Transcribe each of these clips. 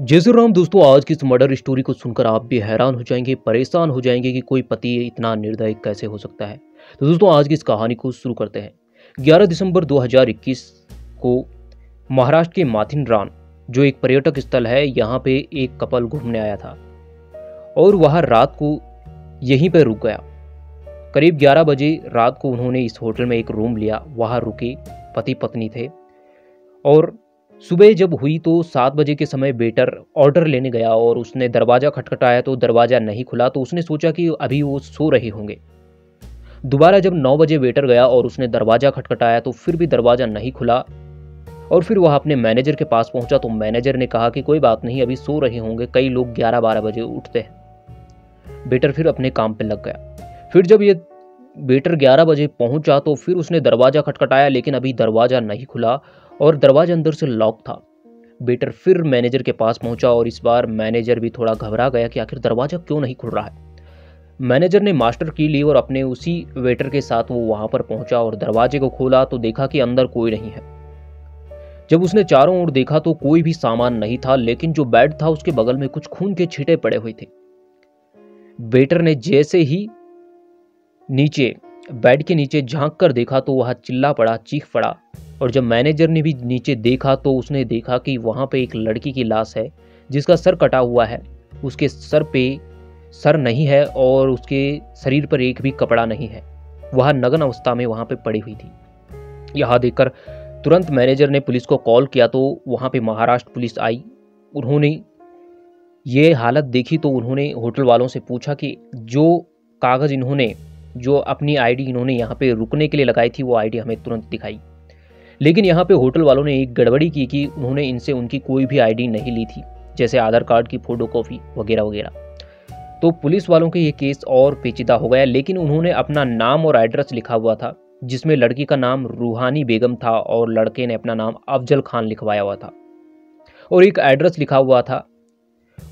जय श्री राम दोस्तों, आज की इस मर्डर स्टोरी को सुनकर आप भी हैरान हो जाएंगे, परेशान हो जाएंगे कि कोई पति इतना निर्दयी कैसे हो सकता है। तो दोस्तों, आज की इस कहानी को शुरू करते हैं। 11 दिसंबर 2021 को महाराष्ट्र के माथिन, जो एक पर्यटक स्थल है, यहाँ पे एक कपल घूमने आया था और वह रात को यहीं पर रुक गया। करीब 11 बजे रात को उन्होंने इस होटल में एक रूम लिया, वहाँ रुके, पति पत्नी थे। और सुबह जब हुई तो 7 बजे के समय वेटर ऑर्डर लेने गया और उसने दरवाज़ा खटखटाया तो दरवाज़ा नहीं खुला, तो उसने सोचा कि अभी वो सो रहे होंगे। दोबारा जब 9 बजे वेटर गया और उसने दरवाज़ा खटखटाया तो फिर भी दरवाज़ा नहीं खुला और फिर वह अपने मैनेजर के पास पहुंचा तो मैनेजर ने कहा कि कोई बात नहीं, अभी सो रहे होंगे, कई लोग 11-12 बजे उठते हैं। वेटर फिर अपने काम पे लग गया। फिर जब ये वेटर 11 बजे पहुंचा तो फिर उसने दरवाज़ा खटखटाया, लेकिन अभी दरवाज़ा नहीं खुला और दरवाजा अंदर से लॉक था। वेटर फिर मैनेजर के पास पहुंचा और इस बार मैनेजर भी थोड़ा घबरा गया कि आखिर दरवाज़ा क्यों नहीं खुल रहा है। मैनेजर ने मास्टर की ली और अपने उसी वेटर के साथ वो वहां पर पहुंचा और दरवाजे को खोला तो देखा कि अंदर कोई नहीं है। जब उसने चारों ओर देखा तो कोई भी सामान नहीं था, लेकिन जो बेड था उसके बगल में कुछ खून के छींटे पड़े हुए थे। वेटर ने जैसे ही नीचे बेड के नीचे झांक कर देखा तो वह चिल्ला पड़ा, चीख पड़ा। और जब मैनेजर ने भी नीचे देखा तो उसने देखा कि वहाँ पे एक लड़की की लाश है जिसका सर कटा हुआ है। उसके सर पे सर नहीं है और उसके शरीर पर एक भी कपड़ा नहीं है। वह नग्न अवस्था में वहाँ पे पड़ी हुई थी। यह देखकर तुरंत मैनेजर ने पुलिस को कॉल किया तो वहाँ पे महाराष्ट्र पुलिस आई। उन्होंने ये हालत देखी तो उन्होंने होटल वालों से पूछा कि जो कागज़ इन्होंने, जो अपनी आईडी इन्होंने यहाँ पे रुकने के लिए लगाई थी, वो आईडी हमें तुरंत दिखाई। लेकिन यहाँ पे होटल वालों ने एक गड़बड़ी की कि उन्होंने इनसे उनकी कोई भी आईडी नहीं ली थी, जैसे आधार कार्ड की फोटोकॉपी वगैरह वगैरह। तो पुलिस वालों के ये केस और पेचीदा हो गया। लेकिन उन्होंने अपना नाम और एड्रेस लिखा हुआ था, जिसमें लड़की का नाम रूहानी बेगम था और लड़के ने अपना नाम अफजल खान लिखवाया हुआ था और एक एड्रेस लिखा हुआ था।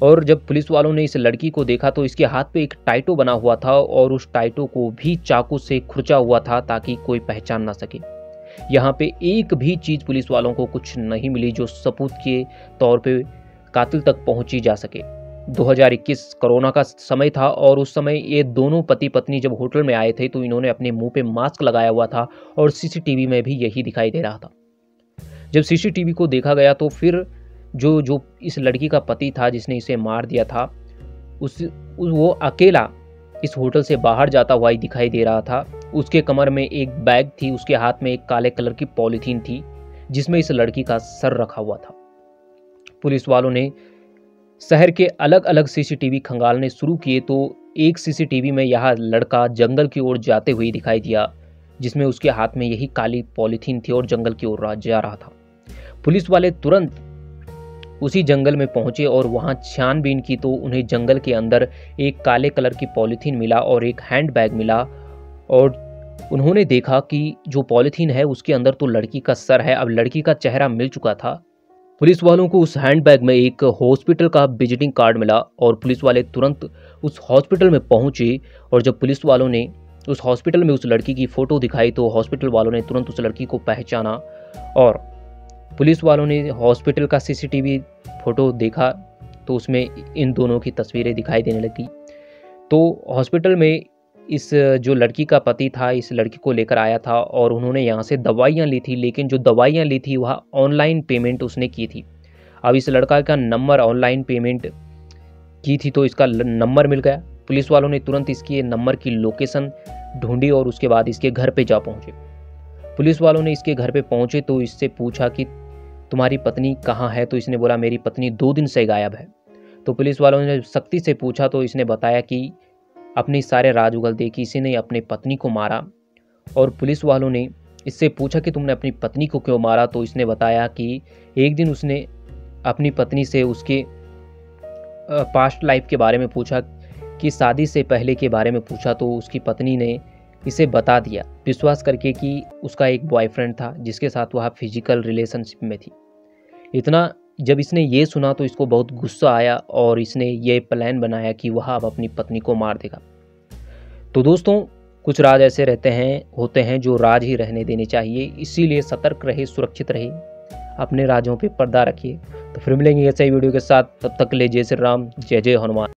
और जब पुलिस वालों ने इस लड़की को देखा तो इसके हाथ पे एक टाइटो बना हुआ था और उस टाइटो को भी चाकू से खुरचा हुआ था ताकि कोई पहचान ना सके। यहाँ पे एक भी चीज़ पुलिस वालों को कुछ नहीं मिली जो सबूत के तौर पे कातिल तक पहुंची जा सके। 2021 कोरोना का समय था और उस समय ये दोनों पति पत्नी जब होटल में आए थे तो इन्होंने अपने मुंह पे मास्क लगाया हुआ था और सीसीटीवी में भी यही दिखाई दे रहा था। जब सीसीटीवी को देखा गया तो फिर जो इस लड़की का पति था जिसने इसे मार दिया था, वो अकेला इस होटल से बाहर जाता हुआ ही दिखाई दे रहा था। उसके कमर में एक बैग थी, उसके हाथ में एक काले कलर की पॉलीथीन थी जिसमें इस लड़की का सर रखा हुआ था। पुलिस वालों ने शहर के अलग अलग सीसीटीवी खंगालने शुरू किए तो एक सीसीटीवी में यह लड़का जंगल की ओर जाते हुए दिखाई दिया, जिसमें उसके हाथ में यही काली पॉलीथीन थी और जंगल की ओर जा रहा था। पुलिस वाले तुरंत उसी जंगल में पहुंचे और वहां छानबीन की तो उन्हें जंगल के अंदर एक काले कलर की पॉलीथीन मिला और एक हैंड बैग मिला और उन्होंने देखा कि जो पॉलीथीन है उसके अंदर तो लड़की का सर है। अब लड़की का चेहरा मिल चुका था। पुलिस वालों को उस हैंड बैग में एक हॉस्पिटल का विजिटिंग कार्ड मिला और पुलिस वाले तुरंत उस हॉस्पिटल में पहुंचे और जब पुलिस वालों ने उस हॉस्पिटल में उस लड़की की फ़ोटो दिखाई तो हॉस्पिटल वालों ने तुरंत उस लड़की को पहचाना और पुलिस वालों ने हॉस्पिटल का सीसीटीवी फोटो देखा तो उसमें इन दोनों की तस्वीरें दिखाई देने लगी। तो हॉस्पिटल में इस जो लड़की का पति था इस लड़की को लेकर आया था और उन्होंने यहाँ से दवाइयाँ ली थी, लेकिन जो दवाइयाँ ली थी वह ऑनलाइन पेमेंट उसने की थी। अब इस लड़का का नंबर ऑनलाइन पेमेंट की थी तो इसका नंबर मिल गया। पुलिस वालों ने तुरंत इसके नंबर की लोकेशन ढूंढी और उसके बाद इसके घर पे जा पहुँचे। पुलिस वालों ने इसके घर पे पहुँचे तो इससे पूछा कि तुम्हारी पत्नी कहाँ है, तो इसने बोला मेरी पत्नी 2 दिन से गायब है। तो पुलिस वालों ने सख्ती से पूछा तो इसने बताया कि अपने सारे राज उगल दे कि इसी ने अपनी पत्नी को मारा। और पुलिस वालों ने इससे पूछा कि तुमने अपनी पत्नी को क्यों मारा, तो इसने बताया कि एक दिन उसने अपनी पत्नी से उसके पास्ट लाइफ के बारे में पूछा, कि शादी से पहले के बारे में पूछा तो उसकी पत्नी ने इसे बता दिया विश्वास करके कि उसका एक बॉयफ्रेंड था जिसके साथ वह फिजिकल रिलेशनशिप में थी। इतना जब इसने ये सुना तो इसको बहुत गुस्सा आया और इसने ये प्लान बनाया कि वह अब अपनी पत्नी को मार देगा। तो दोस्तों, कुछ राज ऐसे होते हैं जो राज ही रहने देने चाहिए, इसीलिए सतर्क रहे, सुरक्षित रहे, अपने राजों पे पर्दा रखिए। तो फिर मिलेंगे ऐसे ही वीडियो के साथ, तब तक के लिए जय श्री राम, जय जय हनुमान।